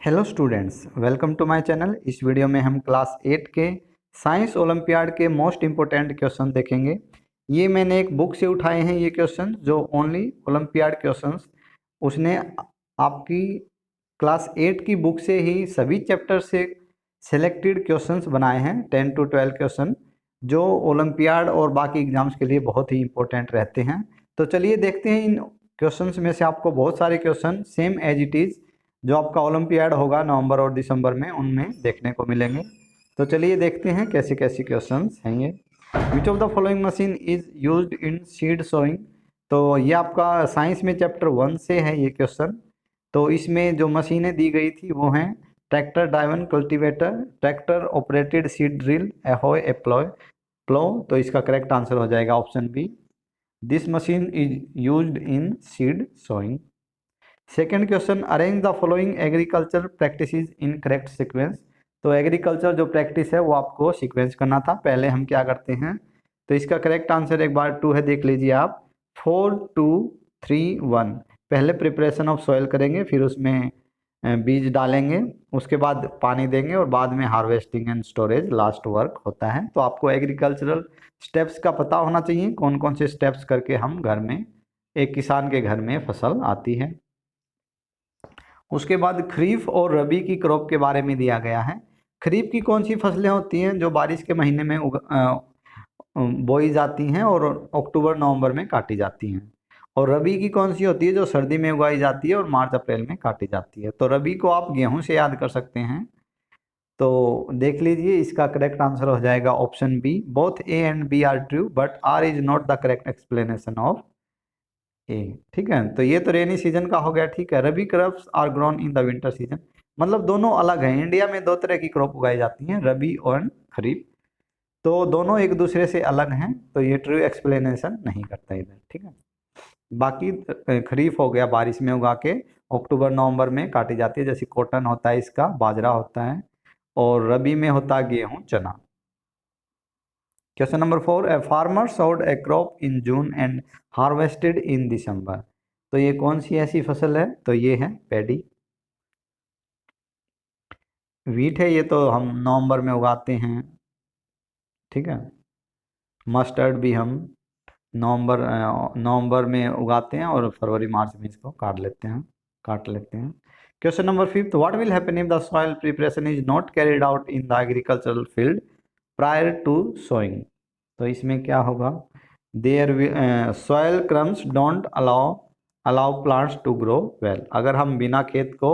Hello students, welcome to my channel. इस video में हम क्लास 8 के साइंस ओलंपियाड के मोस्ट इम्पोर्टेंट क्वेश्चन देखेंगे। ये मैंने एक बुक से उठाए हैं ये क्वेश्चन, जो ओनली ओलंपियाड क्वेश्चंस उसने आपकी क्लास 8 की बुक से ही सभी चैप्टर से सेलेक्टेड क्वेश्चंस बनाए हैं। 10 to 12 क्वेश्चन जो ओलंपियाड और बाकी एग्जाम्स के लिए बहुत ही इंपॉर्टेंट रहते हैं। तो चलिए देखते हैं इन क्वेश्चंस में से आपको बहुत सारे question same as it is जो आपका ओलंपियाड होगा नवंबर और दिसंबर में, उनमें देखने को मिलेंगे। तो चलिए देखते हैं कैसे कैसे क्वेश्चंस हैं ये। Which of the following machine is used in seed sowing. तो ये आपका साइंस में चैप्टर 1 से है ये क्वेश्चन। तो इसमें जो मशीनें दी गई थी वो हैं tractor driven cultivator, tractor operated seed drill, a hoe, a plough, plough. तो इसका करेक्ट आंसर हो जाएगा option B, this machine is used in seed sowing. Second question, arrange the following agriculture practices in correct sequence. तो agriculture जो practice है वो आपको sequence करना था। पहले हम क्या करते हैं, तो इसका करेक्ट आंसर एक बार 2 है, देख लीजिए आप। 4 2 3 1। पहले प्रिपरेशन ऑफ सॉइल करेंगे, फिर उसमें बीज डालेंगे, उसके बाद पानी देंगे और बाद में harvesting and storage last work होता है। तो आपको एग्रीकल्चरल स्टेप्स का पता होना चाहिए, कौन कौन से स्टेप्स करके हम घर में, एक किसान के घर में फसल आती है। उसके बाद खरीफ और रबी की क्रॉप के बारे में दिया गया है। खरीफ की कौन सी फसलें होती हैं जो बारिश के महीने में बोई जाती हैं और अक्टूबर नवंबर में काटी जाती हैं। और रबी की कौन सी होती है जो सर्दी में उगाई जाती है और मार्च अप्रैल में काटी जाती है। तो रबी को आप गेहूं से याद कर सकते हैं। तो देख लीजिए, इसका करेक्ट आंसर हो जाएगा option B, both A and B are true but R is not the correct explanation of A. ठीक है, तो ये तो रेनी सीजन का हो गया। ठीक है, rabi crops are grown in the winter season, मतलब दोनों अलग हैं। इंडिया में दो तरह की क्रॉप उगाई जाती हैं, रबी और खरीफ। तो दोनों एक दूसरे से अलग हैं, तो ये ट्रू एक्सप्लेनेशन नहीं करता इधर। ठीक है, बाकी खरीफ हो गया बारिश में उगा के अक्टूबर नवंबर में काटी जाती है, जैसे कॉटन होता है, इसका बाजरा होता है, और रबी में होता है गेहूं, चना। Question number 4, a farmer sowed a crop in June and harvested in December. तो ये कौन सी ऐसी फसल है, तो ये है पैडी। वीट है, ये तो हम नवंबर में उगाते हैं। ठीक है, मस्टर्ड भी हम नवंबर में उगाते हैं और फरवरी मार्च में इसको काट लेते हैं। Question number 5, what will happen if the soil preparation is not carried out in the agricultural field prior to sowing. तो इसमें क्या होगा, their soil crumbs don't allow plants to grow well. अगर हम बिना खेत को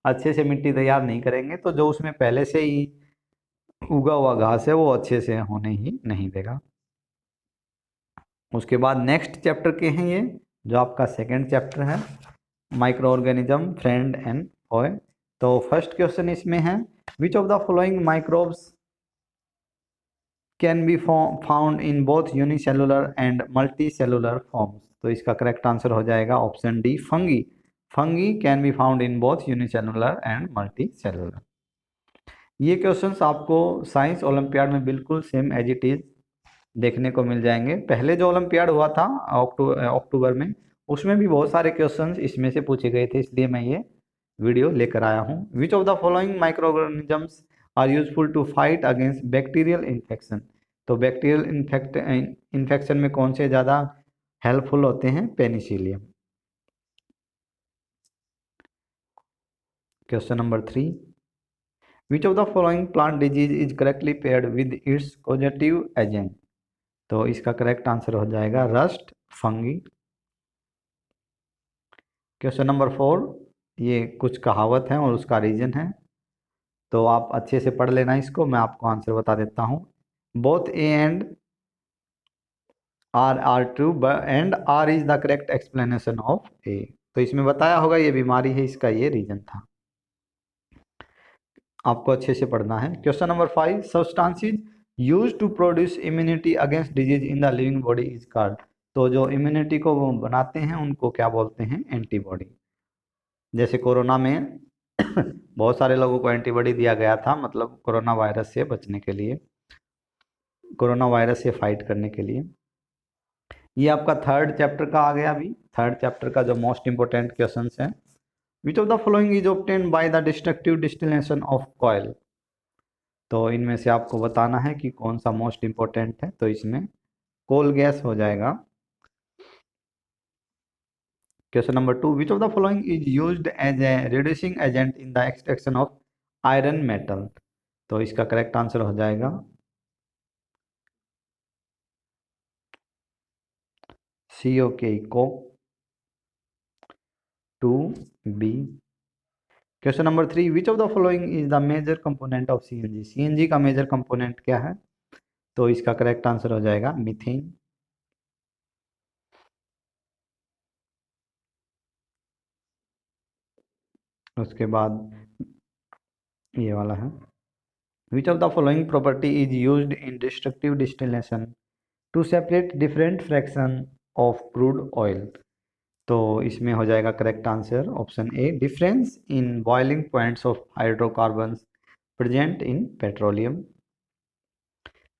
अच्छे से मिट्टी तैयार नहीं करेंगे तो जो उसमें पहले से ही उगा हुआ घास है वो अच्छे से होने ही नहीं देगा। उसके बाद नेक्स्ट चैप्टर के हैं ये, जो आपका सेकेंड चैप्टर है, micro organism friend and Foy. तो फर्स्ट क्वेश्चन इसमें है, which of the following microbes can be found in both unicellular and multicellular forms. तो इसका करेक्ट आंसर हो जाएगा option D, fungi. Fungi can be found in both unicellular and multicellular. ये questions आपको science olympiad में बिल्कुल same as it is देखने को मिल जाएंगे। पहले जो ओलंपियाड हुआ था अक्टूबर में, उसमें भी बहुत सारे क्वेश्चंस इसमें से पूछे गए थे, इसलिए मैं ये वीडियो लेकर आया हूँ। Which of the following micro organisms are useful to fight against bacterial infection. तो बैक्टीरियल इन्फेक्शन में कौन से ज़्यादा हेल्पफुल होते हैं, penicillium. Question number 3, which of the following plant disease is correctly paired with its causative agent. तो इसका correct answer हो जाएगा रस्ट, फंगी। क्वेश्चन नंबर 4, ये कुछ कहावत है और उसका रीजन है, तो आप अच्छे से पढ़ लेना इसको, मैं आपको आंसर बता देता हूँ। Both A and R true and R is the correct explanation of A. तो इसमें बताया होगा ये बीमारी है, इसका ये रीजन था, आपको अच्छे से पढ़ना है। Question number 5, substances used to produce immunity against disease in the living body is called. तो जो इम्यूनिटी को वो बनाते हैं उनको क्या बोलते हैं, एंटीबॉडी। जैसे कोरोना में बहुत सारे लोगों को एंटीबॉडी दिया गया था, मतलब कोरोना वायरस से बचने के लिए, कोरोना वायरस से फाइट करने के लिए। ये आपका थर्ड चैप्टर का आ गया। अभी थर्ड चैप्टर का जो मोस्ट इंपोर्टेंट क्वेश्चंस हैं विच of the following is obtained by the destructive distillation of coil. तो इनमें से आपको बताना है कि कौन सा मोस्ट इंपॉर्टेंट है, तो इसमें कोल गैस हो जाएगा। Question number 2, which of the following is used as a reducing agent in the extraction of iron metal. तो इसका करेक्ट आंसर हो जाएगा COK को 2B। Question number 3, which of the following is the major component of CNG। CNG का major component क्या है, तो इसका करेक्ट आंसर हो जाएगा मीथेन। उसके बाद ये वाला है, which of the following property is used in destructive distillation to separate different fraction of crude oil. तो इसमें हो जाएगा correct answer option A, difference in boiling points of hydrocarbons present in petroleum.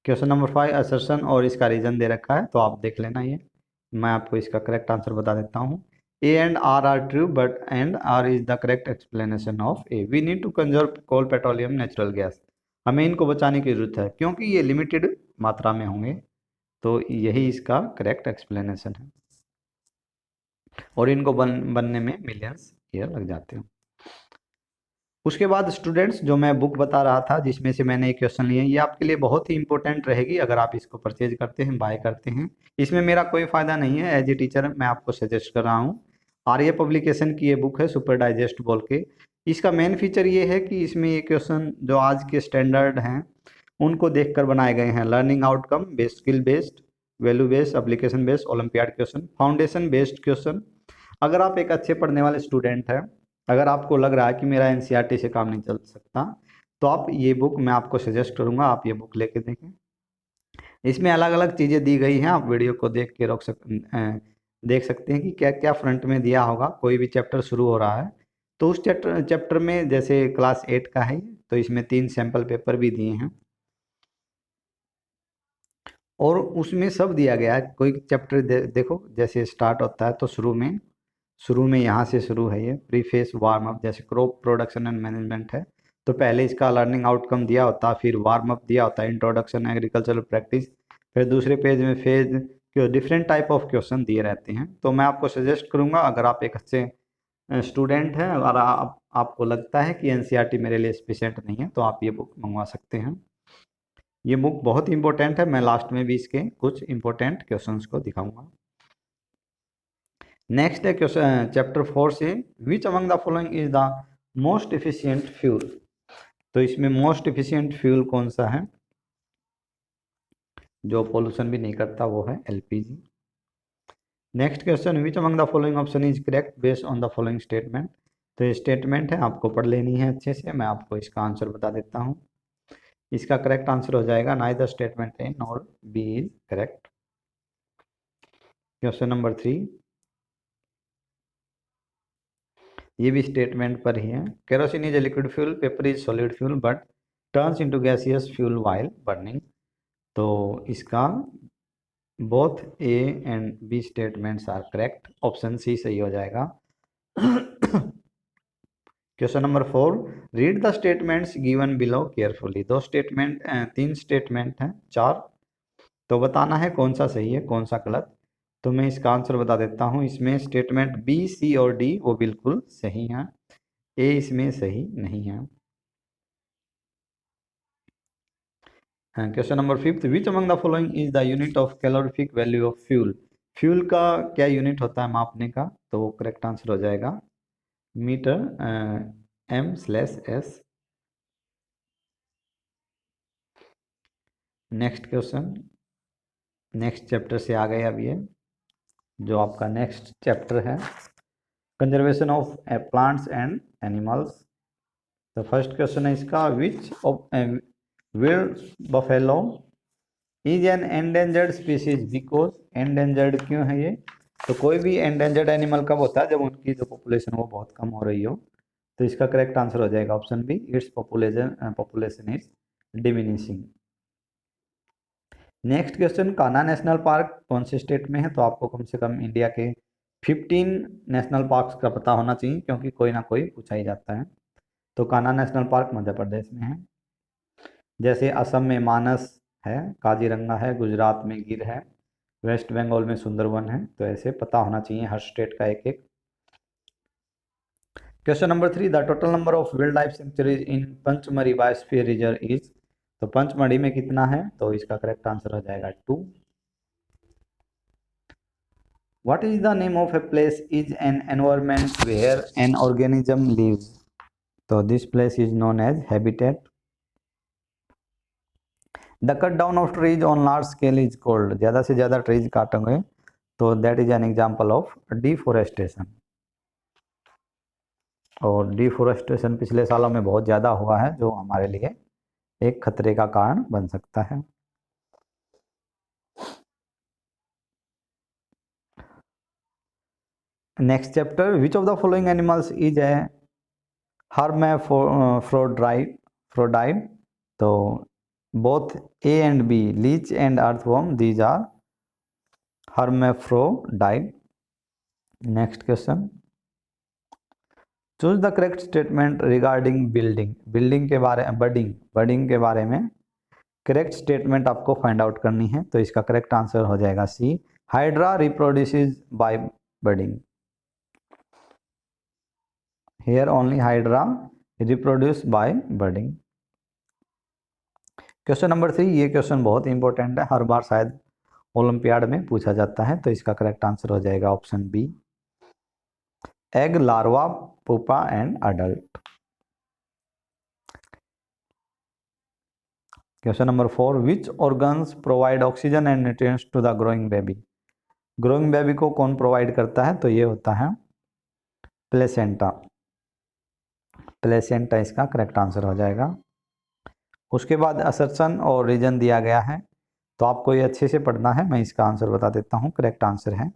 Question number 5, assertion और इसका reason दे रखा है, तो आप देख लेना ये। मैं आपको इसका करेक्ट आंसर बता देता हूँ। A and R are true but and R is the correct explanation of A. We need to conserve coal, petroleum, natural gas. हमें इनको बचाने की जरूरत है क्योंकि ये लिमिटेड मात्रा में होंगे, तो यही इसका करेक्ट एक्सप्लेनेशन है। और इनको बनने में मिलियंस ईयर लग जाते हैं। उसके बाद स्टूडेंट्स, जो मैं बुक बता रहा था जिसमें से मैंने एक क्वेश्चन लिए, ये आपके लिए बहुत ही इंपॉर्टेंट रहेगी अगर आप इसको परचेज करते हैं, बाय करते हैं। इसमें मेरा कोई फायदा नहीं है, एज ए टीचर मैं आपको सजेस्ट कर रहा हूँ। आर्य पब्लिकेशन की ये बुक है, सुपर डाइजेस्ट बोल के। इसका मेन फीचर ये है कि इसमें ये क्वेश्चन जो आज के स्टैंडर्ड हैं उनको देख कर बनाए गए हैं। Learning outcome based, skill based, value based, application based, olympiad question, foundation based question. अगर आप एक अच्छे पढ़ने वाले स्टूडेंट हैं, अगर आपको लग रहा है कि मेरा NCERT से काम नहीं चल सकता, तो आप ये बुक, मैं आपको सजेस्ट करूंगा आप ये बुक लेके देखें। इसमें अलग अलग चीज़ें दी गई हैं, आप वीडियो को देख के देख सकते हैं कि क्या क्या फ्रंट में दिया होगा। कोई भी चैप्टर शुरू हो रहा है तो उस चैप्टर में, जैसे क्लास 8 का है तो इसमें 3 सैंपल पेपर भी दिए हैं और उसमें सब दिया गया है। कोई चैप्टर देखो, जैसे स्टार्ट होता है तो शुरू में यहाँ से शुरू है, ये प्रीफेस वार्म अप, जैसे क्रॉप प्रोडक्शन एंड मैनेजमेंट है तो पहले इसका लर्निंग आउटकम दिया होता है, फिर वार्म अप दिया होता है, इंट्रोडक्शन एग्रीकल्चरल प्रैक्टिस, फिर दूसरे पेज में फेज के डिफरेंट टाइप ऑफ क्वेश्चन दिए रहते हैं। तो मैं आपको सजेस्ट करूंगा, अगर आप एक अच्छे स्टूडेंट हैं और आपको लगता है कि NCERT मेरे लिए सफिशिएंट नहीं है, तो आप ये बुक मंगवा सकते हैं। ये बुक बहुत इंपॉर्टेंट है, मैं लास्ट में भी इसके कुछ इंपॉर्टेंट क्वेश्चंस को दिखाऊंगा। नेक्स्ट है क्वेश्चन चैप्टर 4 से, which among the following is the most efficient fuel. तो इसमें मोस्ट एफिशिएंट फ्यूल कौन सा है जो पोल्यूशन भी नहीं करता, वो है LPG। Next question, which among the following option is correct based on the following statement. तो ये स्टेटमेंट है, आपको पढ़ लेनी है अच्छे से, मैं आपको इसका आंसर बता देता हूँ। इसका करेक्ट आंसर हो जाएगा neither statement A nor B is correct. Question number 3, ये भी स्टेटमेंट पर ही है। Kerosene is a liquid fuel, paper is solid fuel but turns into gaseous fuel while burning. तो इसका both A and B statements are correct, option C सही हो जाएगा। Question number 4, read the statements given below carefully. 3 statement हैं, 4, तो बताना है कौन सा सही है कौन सा गलत। तो मैं इसका आंसर बता देता हूँ। इसमें स्टेटमेंट B, C और D वो बिल्कुल सही हैं, A इसमें सही नहीं है। Question number 5, which among the following is the unit of calorific value of fuel. Fuel का क्या यूनिट होता है मापने का, तो वो करेक्ट आंसर हो जाएगा metre M/S। Next question, next chapter से आ गए अब ये, जो आपका नेक्स्ट चैप्टर है conservation of plants and animals. तो फर्स्ट क्वेश्चन है इसका, which of wild buffalo is an endangered species because. Endangered क्यों है ये, तो कोई भी एंडेंजर्ड एनिमल कब होता है, जब उनकी जो पॉपुलेशन वो बहुत कम हो रही हो। तो इसका करेक्ट आंसर हो जाएगा option B, its population is diminishing. Next question, Kanha national park कौन से स्टेट में है, तो आपको कम से कम इंडिया के 15 नेशनल पार्क्स का पता होना चाहिए, क्योंकि कोई ना कोई पूछा ही जाता है। तो कान्हा नेशनल पार्क मध्य प्रदेश में है। जैसे असम में मानस है, काजीरंगा है, गुजरात में गिर है, वेस्ट बंगाल में सुंदरवन है। तो ऐसे पता होना चाहिए हर स्टेट का एक एक। Question number 3, the total number of wild life sanctuaries in Pachmarhi biosphere reserve is. तो पंचमढ़ी में कितना है, तो इसका करेक्ट आंसर हो जाएगा 2। What is the name of a place is an environment where an organism lives. तो this place is known as habitat. The cut down of trees on large scale is called. ज़्यादा से ज़्यादा trees काटेंगे तो that is an example of deforestation. और deforestation पिछले सालों में बहुत ज़्यादा हुआ है, जो हमारे लिए एक खतरे का कारण बन सकता है। Next chapter, which of the following animals is a hermaphrodite। तो both A and B, leech and earthworm, these are hermaphrodite. Next question, choose the correct statement regarding building। Building के बारे में, बर्डिंग के बारे में करेक्ट स्टेटमेंट आपको find out करनी है। तो इसका करेक्ट आंसर हो जाएगा C, hydra reproduces by budding. Here only hydra reproduce by budding। Question number 3, ये क्वेश्चन बहुत इंपॉर्टेंट है, हर बार शायद ओलंपियाड में पूछा जाता है। तो इसका करेक्ट आंसर हो जाएगा option B, egg, larva, pupa and adult. Question number 4, which organs provide oxygen and nutrients to the growing baby. Growing baby को कौन प्रोवाइड करता है, तो ये होता है प्लेसेंटा। प्लेसेंटा इसका करेक्ट आंसर हो जाएगा। उसके बाद असर्शन और रीजन दिया गया है, तो आपको ये अच्छे से पढ़ना है। मैं इसका आंसर बता देता हूँ। करेक्ट आंसर है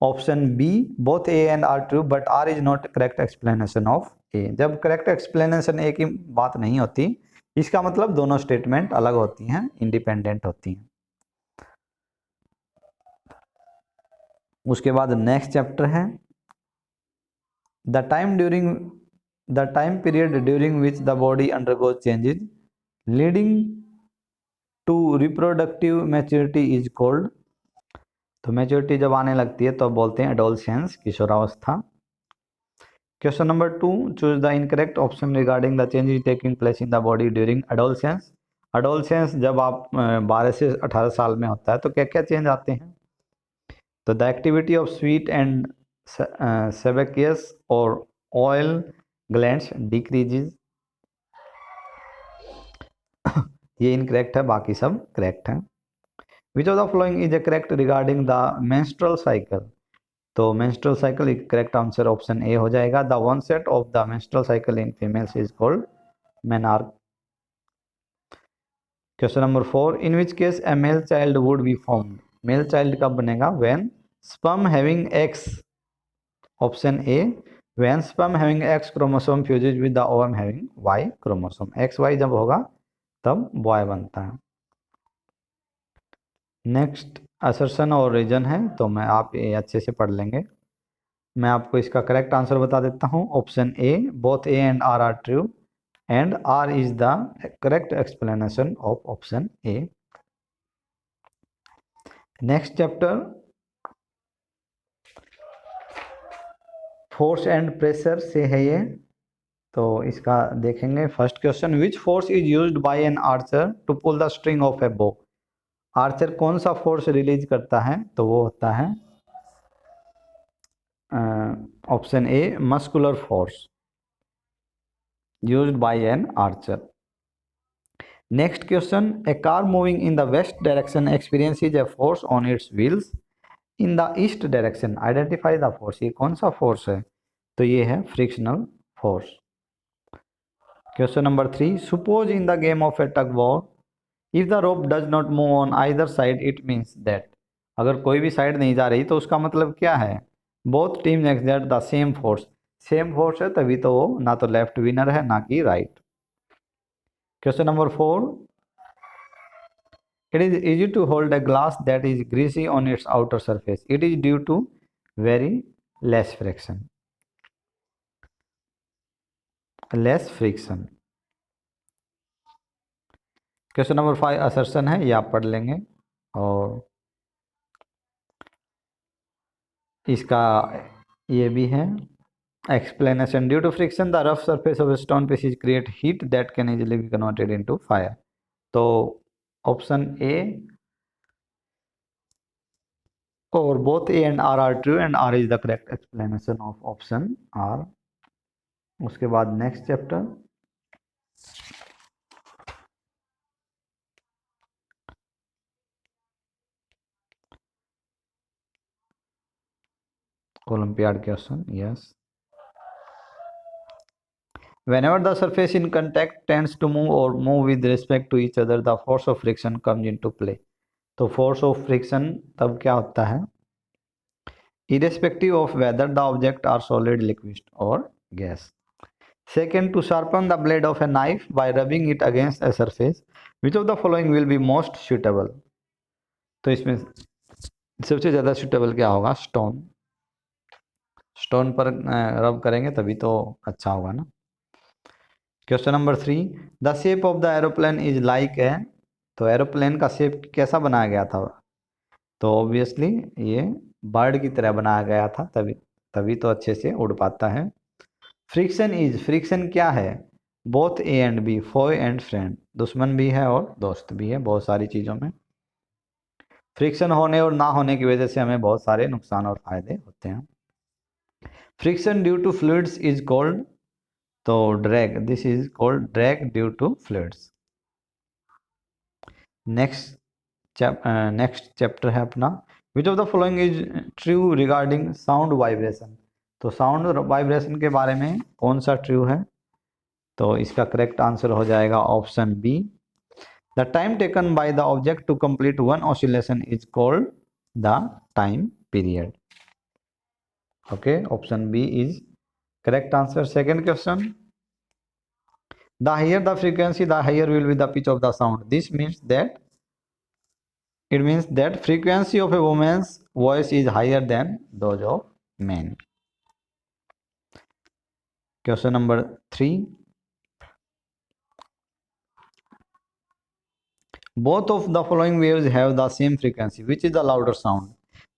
option B, both A and R true but R is not correct explanation of A. जब करेक्ट एक्सप्लेनेशन ए की बात नहीं होती, इसका मतलब दोनों स्टेटमेंट अलग होती हैं, इंडिपेंडेंट होती हैं। उसके बाद नेक्स्ट चैप्टर है the time period during which the body undergoes changes leading to reproductive maturity is called. तो मैच्योरिटी जब आने लगती है तो बोलते हैं एडोलसेंस, किशोरावस्था। Question number 2, choose the incorrect option regarding the changes taking place in the body during adolescence. Adolescence जब आप 12 से 18 साल में होता है तो क्या क्या चेंज आते हैं, तो the activity of sweat and sebaceous और ऑयल ग्लैंड्स डिक्रीजेज। ये इनकरेक्ट है, बाकी सब करेक्ट है। Which of the following is a correct regarding the menstrual cycle. तो menstrual cycle correct answer option A हो जाएगा। The onset of the menstrual cycle in females is called menarche. Question number 4, in which case a male child would be formed. Male child कब बनेगा, when sperm having X. Option A, when sperm having X chromosome fuses with the ovum having Y chromosome. X Y जब होगा तब boy बनता है। Next assertion और reason है, तो मैं आप ये अच्छे से पढ़ लेंगे। मैं आपको इसका करेक्ट आंसर बता देता हूँ। Option A, both A and R true and R is the correct explanation of option A. Next chapter force and pressure से है ये, तो इसका देखेंगे। First question, which force is used by an archer to pull the string of a bow. Archer कौन सा force release करता है, तो वो होता है option A, muscular force used by an archer. Next question, a car moving in the west direction experiences a force on its wheels in the east direction, identify the force. ये कौन सा force है, तो ये है frictional force. Question number 3, suppose in the game of a tug war if the rope does not move on either side it means that. अगर कोई भी साइड नहीं जा रही तो उसका मतलब क्या है, both team exert the same force. Same force है तभी तो वो ना तो लेफ्ट विनर है ना कि right. Question number 4, it is easy to hold a glass that is greasy on its outer surface. It is due to very less friction, less friction। Question number 5 assertion है, ये आप पढ़ लेंगे। और इसका ये भी है explanation, due to friction the rough surface of stone pieces create heat that can easily be converted into fire। तो ऑप्शन ए और both A and R are true and R is the correct explanation of option R। उसके बाद next chapter olympiad question, yes. Whenever the surface in contact tends to move or move with respect to each other, the force of friction comes into play। तो force of friction तब क्या होता है, irrespective of whether the object are solid, liquid or gas। Second, to sharpen the blade of a knife by rubbing it against a surface, which of the following will be most suitable। तो इसमें सबसे ज़्यादा suitable क्या होगा, stone. Stone पर रब करेंगे तभी तो अच्छा होगा ना। Question number 3, the shape of the aeroplane is like a. तो एरोप्लेन का शेप कैसा बनाया गया था, तो ऑब्वियसली ये बर्ड की तरह बनाया गया था, तभी तभी तो अच्छे से उड़ पाता है। फ्रिक्शन इज, फ्रिक्शन क्या है, both A and B, foe and friend, दुश्मन भी है और दोस्त भी है बहुत सारी चीज़ों में। फ्रिक्शन होने और ना होने की वजह से हमें बहुत सारे नुकसान और फायदे होते हैं। Friction due to fluids is called, तो drag, this is called drag due to fluids. Next chapter है अपना, which of the following is true regarding sound vibration. तो साउंड वाइब्रेशन के बारे में कौन सा ट्रू है, तो इसका करेक्ट आंसर हो जाएगा option B, the time taken by the object to complete one oscillation is called the time period. Okay, option B is correct answer. Second question, the higher the frequency the higher will be the pitch of the sound, this means that it means that frequency of a woman's voice is higher than those of men। question number 3, both of the following waves have the same frequency, which is the louder sound।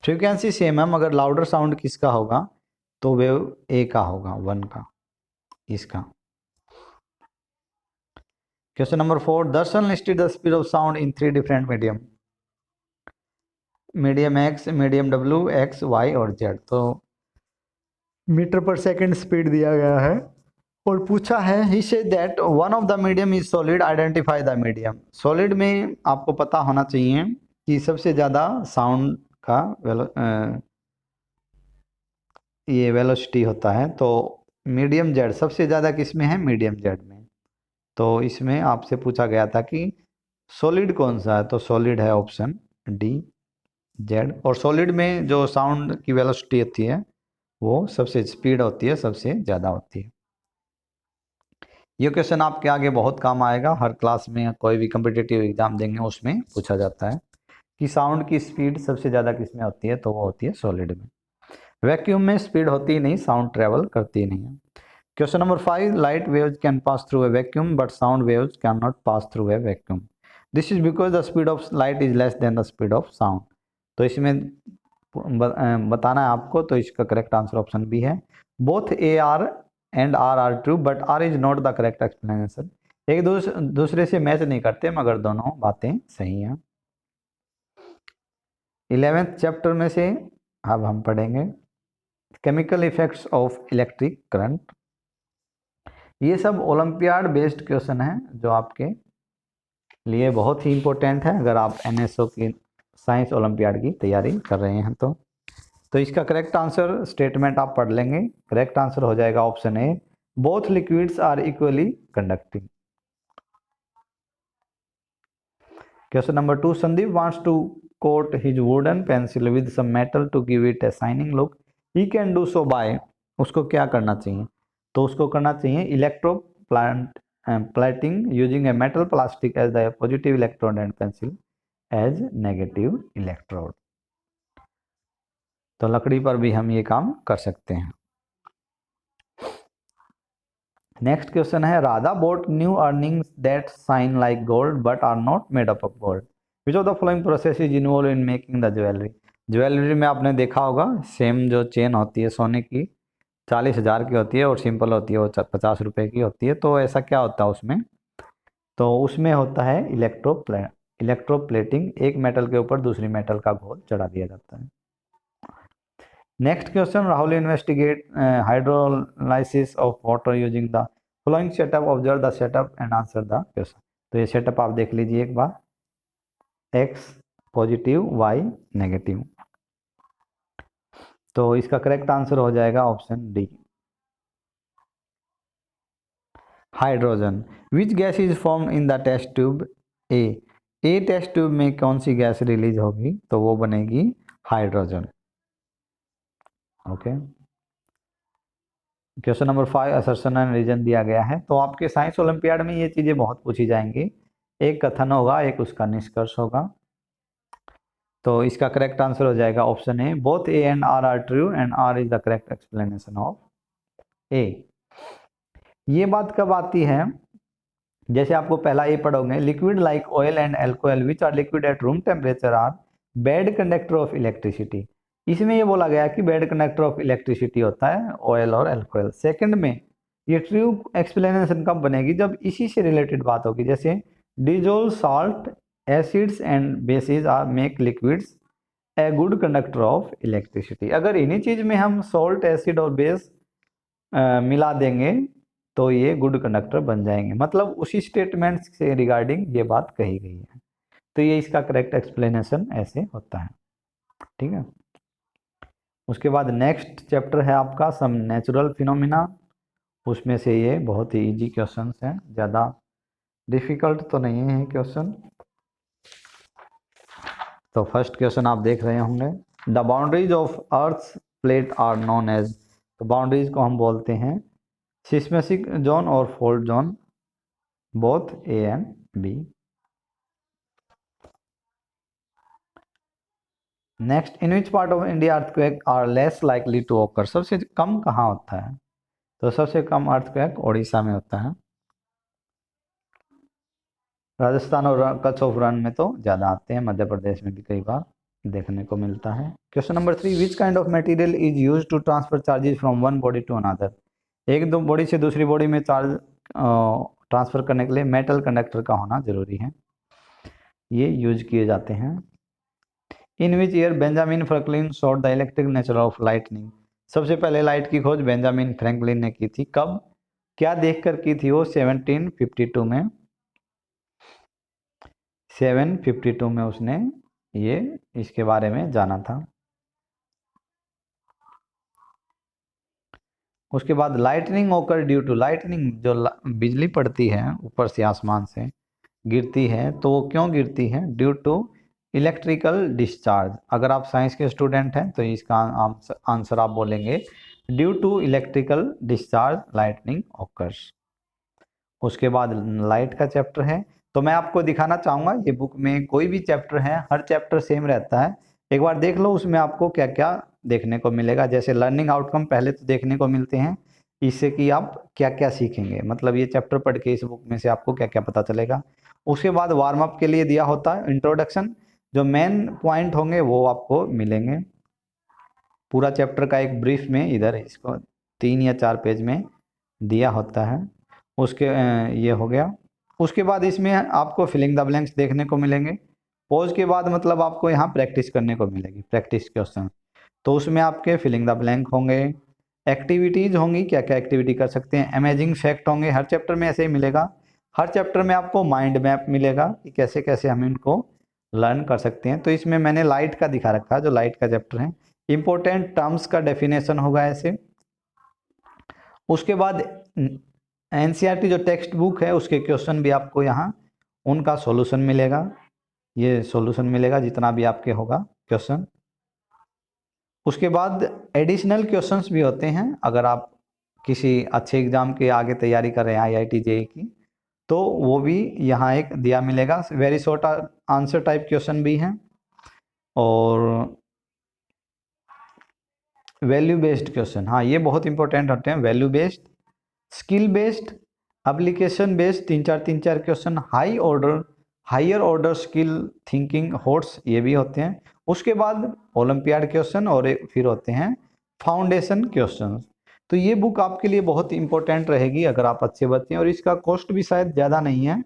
frequency same है मगर louder sound किसका होगा, तो wave ए का होगा, 1 का, इसका। Question number 4, Darshan listed the speed of sound in 3 different medium, medium X, medium W, X, Y और जेड। तो मीटर पर सेकंड स्पीड दिया गया है और पूछा है, he said that one of the medium is solid, identify the medium. Solid में आपको पता होना चाहिए कि सबसे ज़्यादा साउंड का ये वेलोसिटी होता है, तो मीडियम जेड सबसे ज़्यादा किस में है, मीडियम जेड में। तो इसमें आपसे पूछा गया था कि सॉलिड कौन सा है, तो सॉलिड है ऑप्शन डी, जेड। और सॉलिड में जो साउंड की वेलोसिटी होती है वो सबसे स्पीड होती है, सबसे ज़्यादा होती है। ये क्वेश्चन आपके आगे बहुत काम आएगा, हर क्लास में कोई भी कम्पिटिटिव एग्जाम देंगे उसमें पूछा जाता है कि साउंड की स्पीड सबसे ज़्यादा किस में होती है, तो वो होती है सॉलिड में। वैक्यूम में स्पीड होती ही नहीं, साउंड ट्रेवल करती नहीं है। Question number 5, light waves can pass through a vacuum but sound waves can not pass through a vacuum, this is because the speed of light is less than the speed of sound. तो इसमें बताना है आपको, तो इसका correct answer option B है, both A R and R are true but R is not the correct explanation. एक दूसरे से मैच नहीं करते मगर दोनों बातें सही हैं। 11th चैप्टर में से अब हम पढ़ेंगे chemical effects of electric current. ये सब ओलंपियाड बेस्ड क्वेश्चन है जो आपके लिए बहुत ही इंपॉर्टेंट है अगर आप एनएसओ की साइंस ओलंपियाड की तैयारी कर रहे हैं तो इसका करेक्ट आंसर स्टेटमेंट आप पढ़ लेंगे। करेक्ट आंसर हो जाएगा option A, both liquids are equally conducting. Question number 2, Sandeep wants to coat his wooden pencil with some metal to give it a shining look, he can do so by. उसको क्या करना चाहिए, तो उसको करना चाहिए electro plating using a metal plastic as the positive electrode and pencil as negative electrode. तो लकड़ी पर भी हम ये काम कर सकते हैं। नेक्स्ट क्वेश्चन है, Radha bought new earnings that shine like gold but are not made up of gold, which of the following process is involve in making the jewellery. Jewellery में आपने देखा होगा सेम जो चेन होती है सोने की 40,000 की होती है और सिंपल होती है वो 50 रुपए की होती है। तो ऐसा क्या होता है उसमें, तो उसमें होता है इलेक्ट्रोप्लेटिंग, एक मेटल के ऊपर दूसरी मेटल का घोल चढ़ा दिया जाता है। Next question, Rahul investigate hydrolysis of water using the following setup, observe the setup and answer the question. तो ये सेटअप आप देख लीजिए एक बार, x पॉजिटिव y नेगेटिव। तो इसका करेक्ट आंसर हो जाएगा option D, hydrogen. Which gas is form in the test tube, a test tube में कौन सी गैस रिलीज होगी, तो वो बनेगी hydrogen. Okay, question number 5, assertion and reason दिया गया है। तो आपके साइंस ओलंपियाड में ये चीजें बहुत पूछी जाएंगी, एक कथन होगा एक उसका निष्कर्ष होगा। तो इसका करेक्ट आंसर हो जाएगा option A, both A and R true and R is the correct explanation of A. ये बात कब आती है, जैसे आपको पहला ए पढ़ोगे, liquid like oil and alcohol which are liquid at room temperature are bad conductor of electricity. इसमें ये बोला गया कि बैड कंडक्टर ऑफ इलेक्ट्रिसिटी होता है ऑयल और एल्कोहल। सेकंड में ये ट्रू एक्सप्लेनेशन कब बनेगी, जब इसी से रिलेटेड बात होगी, जैसे dissolve salt acids and bases are make liquids a good conductor of electricity. अगर इन्हीं चीज में हम सॉल्ट एसिड और बेस मिला देंगे तो ये गुड कंडक्टर बन जाएंगे, मतलब उसी स्टेटमेंट से रिगार्डिंग ये बात कही गई है। तो ये इसका करेक्ट एक्सप्लेनेशन ऐसे होता है, ठीक है। उसके बाद नेक्स्ट चैप्टर है आपका सम नेचुरल फिनोमिना, उसमें से ये बहुत ही इजी क्वेश्चन हैं, ज़्यादा डिफिकल्ट तो नहीं है क्वेश्चन। तो फर्स्ट क्वेश्चन आप देख रहे होंगे, the boundaries of earth plate are known as, तो बाउंड्रीज को हम बोलते हैं सिस्मिक जोन और fold zone, both A and B. Next, in which part of India earthquake are less likely to occur, सबसे कम कहाँ होता है, तो सबसे कम अर्थक्वेक उड़ीसा में होता है, राजस्थान और कच्छ ऑफ रन में तो ज़्यादा आते हैं, मध्य प्रदेश में भी कई बार देखने को मिलता है। Question number 3, which kind of material is use to transfer charges from one body to another, एक दो बॉडी से दूसरी बॉडी में चार्ज ट्रांसफर करने के लिए मेटल कंडक्टर का होना जरूरी है, ये यूज किए जाते हैं। In which year Benjamin Franklin sought the electric nature of lightning, सबसे पहले लाइट की खोज बेंजामिन फ्रैंकलिन ने की थी, कब, क्या देखकर की थी वो, 1752 में, 752 में उसने ये इसके बारे में जाना था। उसके बाद लाइटनिंग ओकर ड्यू टू, लाइटनिंग जो बिजली पड़ती है ऊपर से आसमान से गिरती है, तो वो क्यों गिरती है, ड्यू टू इलेक्ट्रिकल डिस्चार्ज। अगर आप साइंस के स्टूडेंट हैं तो इसका आंसर आप बोलेंगे due to electrical discharge lightning occurs. उसके बाद लाइट का चैप्टर है, तो मैं आपको दिखाना चाहूँगा, ये बुक में कोई भी चैप्टर है हर चैप्टर सेम रहता है, एक बार देख लो उसमें आपको क्या क्या देखने को मिलेगा। जैसे लर्निंग आउटकम पहले तो देखने को मिलते हैं, इससे कि आप क्या क्या सीखेंगे, मतलब ये चैप्टर पढ़ के इस बुक में से आपको क्या क्या पता चलेगा। उसके बाद वार्म अप के लिए दिया होता है इंट्रोडक्शन, जो मेन पॉइंट होंगे वो आपको मिलेंगे। पूरा चैप्टर का एक ब्रीफ में इधर इसको 3 या 4 पेज में दिया होता है। उसके ये हो गया। उसके बाद इसमें आपको फिलिंग द ब्लैंक्स देखने को मिलेंगे। पॉज के बाद मतलब आपको यहाँ प्रैक्टिस करने को मिलेगी, प्रैक्टिस क्वेश्चन, तो उसमें आपके फिलिंग द ब्लैंक होंगे, एक्टिविटीज़ होंगी, क्या क्या एक्टिविटी कर सकते हैं, अमेजिंग फैक्ट होंगे, हर चैप्टर में ऐसे ही मिलेगा। हर चैप्टर में आपको माइंड मैप मिलेगा कि कैसे कैसे हम इनको लर्न कर सकते हैं। तो इसमें मैंने लाइट का दिखा रखा है, जो लाइट का चैप्टर है, इंपॉर्टेंट टर्म्स का डेफिनेशन होगा ऐसे। उसके बाद एनसीईआरटी जो टेक्स्ट बुक है उसके क्वेश्चन भी आपको यहाँ उनका सॉल्यूशन मिलेगा, ये सॉल्यूशन मिलेगा जितना भी आपके होगा क्वेश्चन। उसके बाद एडिशनल क्वेश्चंस भी होते हैं, अगर आप किसी अच्छे एग्जाम के आगे तैयारी कर रहे हैं आईआईटी जेईई की, तो वो भी यहाँ एक दिया मिलेगा, very short answer type question भी हैं। और वैल्यू बेस्ड क्वेश्चन, हाँ ये बहुत इंपॉर्टेंट होते हैं। Value based, skill based, application based, तीन चार question, higher order skill thinking HOTS, ये भी होते हैं। उसके बाद ओलंपियाड क्वेश्चन और फिर होते हैं फाउंडेशन क्वेश्चन। तो ये बुक आपके लिए बहुत इंपॉर्टेंट रहेगी अगर आप अच्छे बच्चे हैं, और इसका कॉस्ट भी शायद ज़्यादा नहीं है।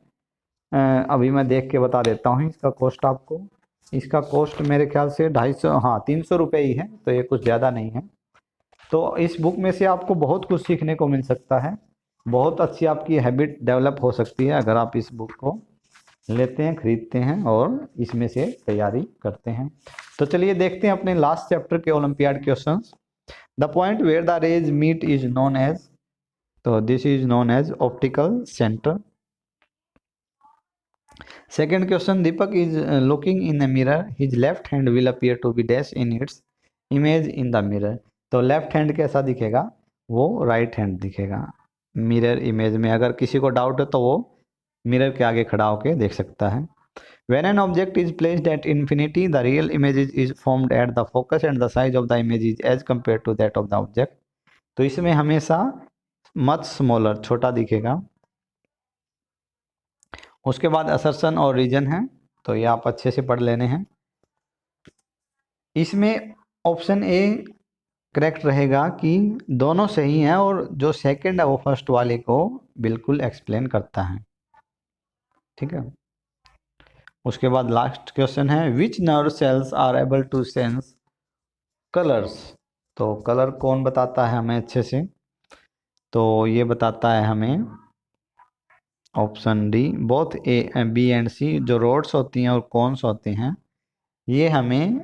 अभी मैं देख के बता देता हूँ इसका कॉस्ट आपको। इसका कॉस्ट मेरे ख्याल से 250, हाँ 300 रुपये ही है, तो ये कुछ ज़्यादा नहीं है। तो इस बुक में से आपको बहुत कुछ सीखने को मिल सकता है, बहुत अच्छी आपकी हैबिट डेवलप हो सकती है अगर आप इस बुक को लेते हैं, खरीदते हैं और इसमें से तैयारी करते हैं। तो चलिए देखते हैं अपने लास्ट चैप्टर के Olympiad questions. The point where the rays meet is known as, तो this is known as optical centre. Second question, Deepak is looking in a mirror. His left hand will appear to be dash in its image in the mirror. तो left hand कैसा दिखेगा, वो right hand दिखेगा mirror image में। अगर किसी को doubt है तो वो मिरर के आगे खड़ा होकर देख सकता है। When an object is placed at infinity, the real image is formed at the focus and the size of the image is as compared to that of the object. तो इसमें हमेशा मच स्मॉलर, छोटा दिखेगा। उसके बाद assertion और reason है, तो ये आप अच्छे से पढ़ लेने हैं। इसमें ऑप्शन ए करेक्ट रहेगा कि दोनों सही हैं, और जो सेकंड है वो फर्स्ट वाले को बिल्कुल एक्सप्लेन करता है, ठीक है। उसके बाद लास्ट क्वेश्चन है, which nerve cells are able to sense colours. तो कलर कौन बताता है हमें अच्छे से, तो ये बताता है हमें option D, both A B and C. जो रोड्स होती हैं और कॉन्स होते हैं, ये हमें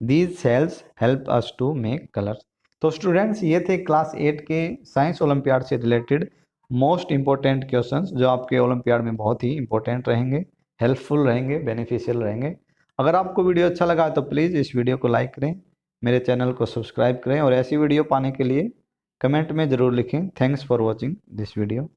these cells help us to make colours. तो स्टूडेंट्स ये थे क्लास 8 के साइंस ओलंपियाड से रिलेटेड मोस्ट इंपॉर्टेंट क्वेश्चंस, जो आपके ओलंपियाड में बहुत ही इंपॉर्टेंट रहेंगे, हेल्पफुल रहेंगे, बेनिफिशियल रहेंगे। अगर आपको वीडियो अच्छा लगा तो प्लीज़ इस वीडियो को लाइक करें, मेरे चैनल को सब्सक्राइब करें, और ऐसी वीडियो पाने के लिए कमेंट में ज़रूर लिखें। Thanks for watching this video.